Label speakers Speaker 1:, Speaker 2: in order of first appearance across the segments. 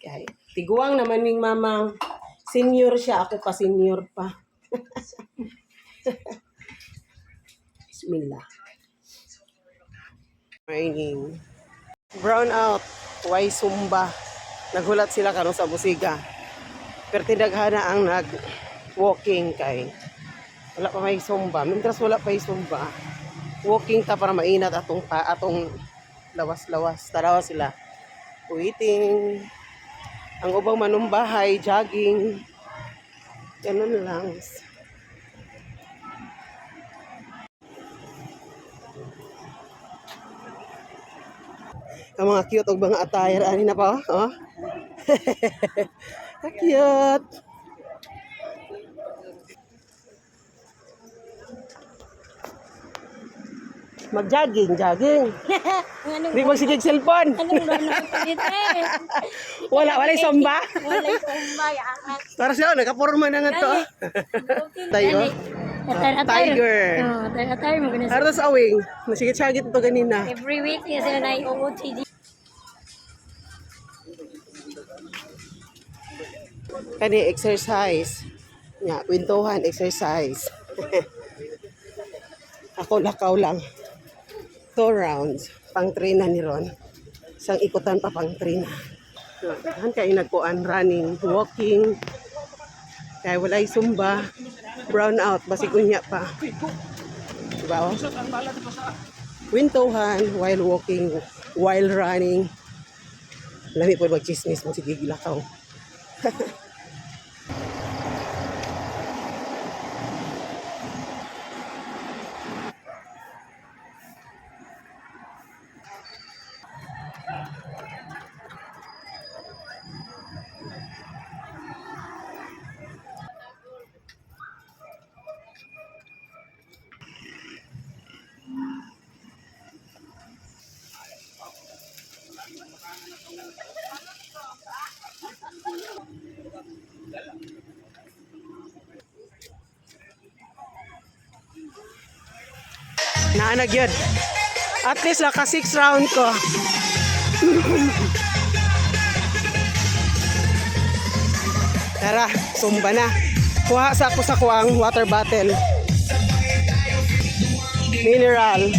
Speaker 1: Kaya, tiguang naman ning mamang senior siya, ako pa senior pa. Bismillah. Raining. Brown out. Why Zumba? Naghulat sila karon sa Busiga. Pero tindaghana ang nag-walking kay. Wala pa may Zumba. Mientras wala pa may Zumba, walking ta para mainat atong lawas-lawas. Tarawa sila. Waiting. Ang ubang manumbahay, jogging. Ganun lang. Ang mga cute og mga attire ani na pa oh. Cute. Mag-jogging. Di magsigig cellphone. Wala'y Zumba.
Speaker 2: Wala'y Zumba, yakan.
Speaker 1: Para siya, nakaporma na nga to. Tayo. Tiger.
Speaker 2: Attire mo ganun.
Speaker 1: Aras awing. Nasigit-sagit ito ganina.
Speaker 2: Every week niya sila na OOTD.
Speaker 1: Kani exercise. Nya, kwintuhan, exercise. Ako lakaw lang. 2 rounds. Pang-train na ni Ron. Isang ikutan pa pang-train na. Han kay nagkuan, running, walking. Kaya wala'y Zumba. Brown out. Basigunya pa. Diba o? Kwintuhan while walking, while running. Lami po mag-chismis mo. Sige, lakaw. Naanag yun. At least naka 6 round ko. Tara, Zumba na. Kuha sa ako sa kuwang water bottle. Mineral.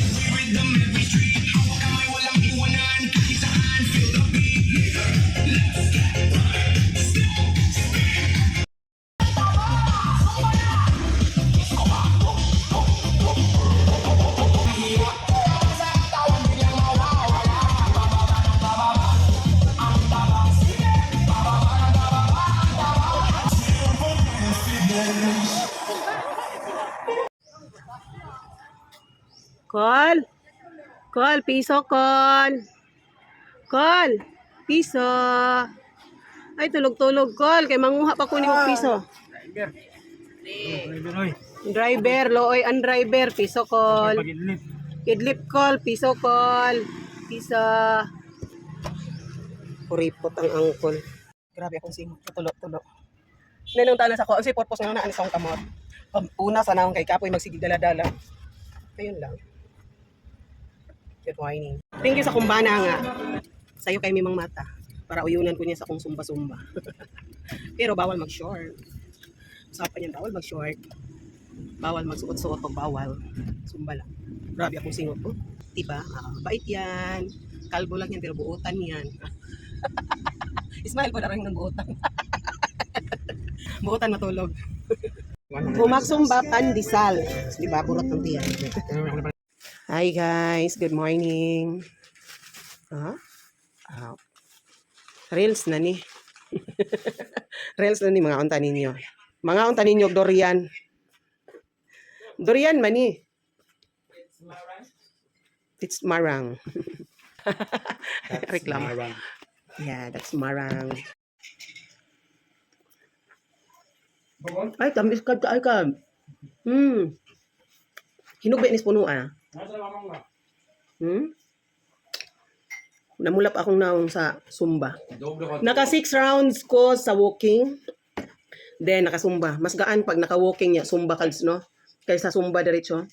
Speaker 1: Call, piso, call. Call, piso. Ay, tulog-tulog, call. Kay manguha pa ko ni mo piso. Driver, looy ang driver, piso, call. Idlip, call, piso, call. Piso. Kuripot ang angkol. Grabe akong sing, tulo-tulo. Nanong tanas ako, ang si purpose nga na anis akong kamot. Una sa naong kay Kapoy magsigig dala-dala. Ayun lang. Good morning. Thank you sa kumbana nga. Sa'yo kay Mimang Mata. Para uyunan ko niya sa kung sumba-sumba. Pero bawal mag-short. Usapan niyan, bawal mag-short. Bawal magsuot-suot o bawal. Sumba lang. Grabe akong singot ko. Diba? Bait yan. Kalbo lang yan pero buutan yan. Ismail ko na rin ng buutan. Buutan matulog. Umaksumba pandesal. Diba? Burot ng tiyan. Hi guys, good morning. Reels na ni. Reels na ni mga unta ninyo. Mga unta ninyo durian. Durian man ni. It's marang. Reklamo. Yeah, that's marang. Ay, tamis ka ay ka. Hinugbe ni puno ah. Namulap akong naong sa Zumba. Naka 6 rounds ko sa walking. Then naka Zumba. Mas gaan pag naka walking niya Zumba kalds no. Kaysa Zumba diretso.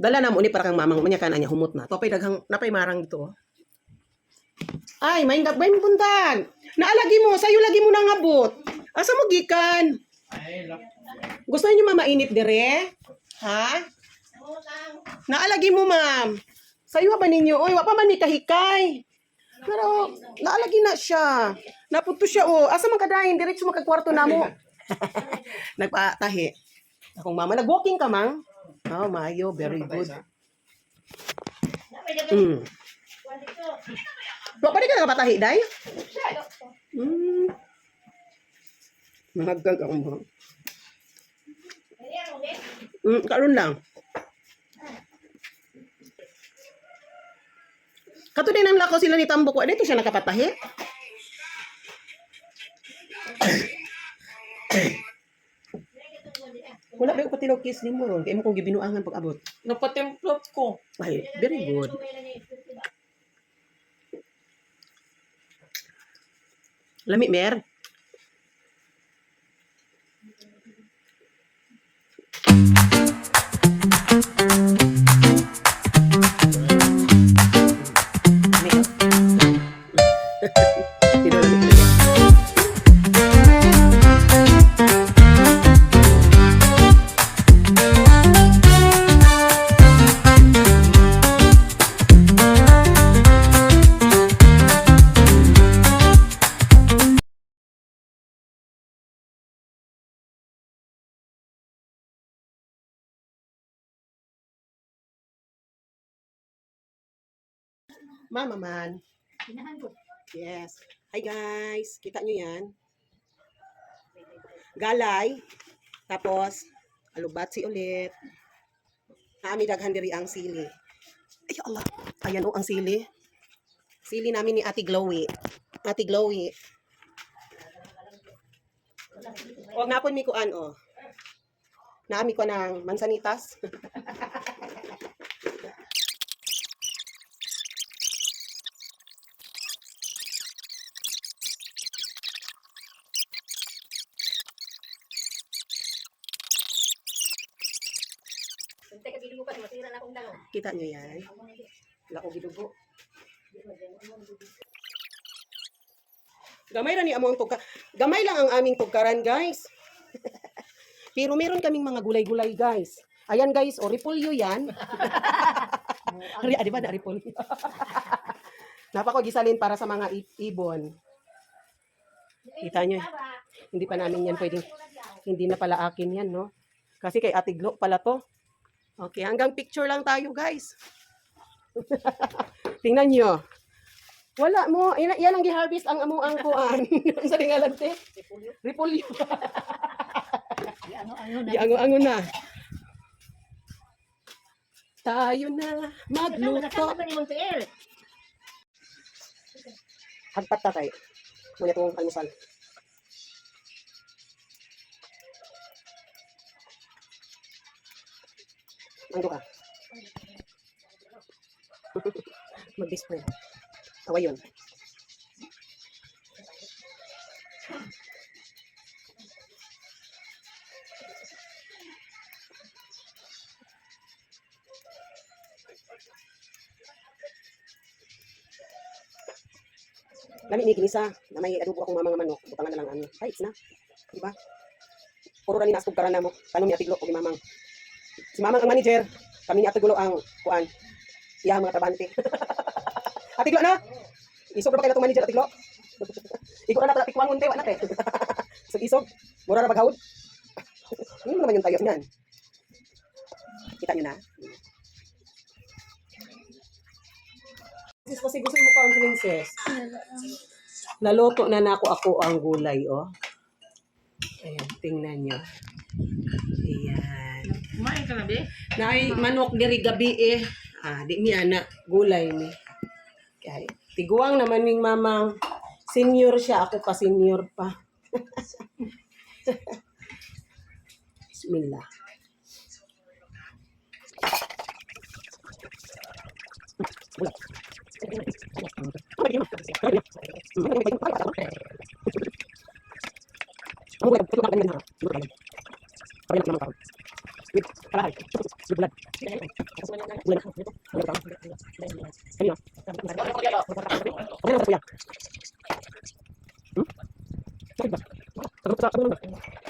Speaker 1: Dala na mo ni para kang mamang manya kana niya humot na. Topay daghang napay marang dito. Ay, may bundan. Naalagi mo, sa'yo lagi mo nang abot. Asa mo gikan? Gusto niyo mamainit dire? Ha? Naalagi mo, ma'am. Sa'yo ba ninyo? Oy, wa pa man ni kahikay. Pero, naalagi na siya. Napunto siya, oh. Asa man kadahin? Diretso magkakwarto na mo. Nagpatahi. Akong mama, nag-walking ka, mang? Oh, Mayo, very good. Pa di ka nakapatahi, day? Mahagkag ako mo. Karoon lang. Kato din ang lakaw sila ni Tambok. Dito siya nakapatahi. Wala ba yung patilaw kiss ni mo ron? Kaya mo kong gibinuangan pag-abot.
Speaker 3: Napatemplot ko.
Speaker 1: Ay, very good. Lami, Mer? Mama man. Yes. Hi guys. Kita nyo yan. Galay. Tapos, alubatsi ulit. Naami daghan diri ang sili. Ay Allah. Ayan o ang sili. Sili namin ni Ate Glowy. Ate Glowy. Huwag na po mi kuan o. Naami ko ng mansanitas. Kita nyo yan? Wala ko gidugo. Gamay ra ni among pagka. Gamay lang ang aming pagkaran, guys. Pero meron kaming mga gulay-gulay, guys. Ayan, guys. O, repolyo yan. Di ba na repolyo? Napako gisalin para sa mga ibon. Kita nyo. Hindi pa namin yan pwedeng. Hindi na pala akin yan, no? Kasi kay Ate Glo pala to. Okay, hanggang picture lang tayo, guys. Tingnan nyo. Wala mo. Yan ang gi-harvest ang among angkuan. Sa tingalan, te? Repolyo. Giango-ango na. Tayo na magluto. Hagpat ta tayo. Muna itong almusal. Manggo ka. Mag-display. Awa yun. Lami ni kinisa na may adobo akong mga manok. Butangan na lang ano. Ay, na. Diba? Puro rin naskog karan na mo. Tanong ni Ate Glo o Mamang. Si Mamang ang manager. Kami ni Ate Glo ang kuan. Iya mga trabante. Ate Glo na. Isog na ba kayo itong manager, Ate Glo? Ikaw na natin tikwangon te. Wala na te. So isog. Mura na baghawod. Ano naman yung tayo niyan? Kita nyo na. Sis, kasi gusto mo ka ang princess. Naluto na ako ang gulay, oh. Ayan, tingnan nyo. Ayan.
Speaker 3: Kumain ka na, be?
Speaker 1: Naay manok diri gabi eh. Di mi anak gulay ni. Kay tiguang naman ning mamang senior siya, ako pa senior pa. Bismillah. Sakit ba? Sakit ba?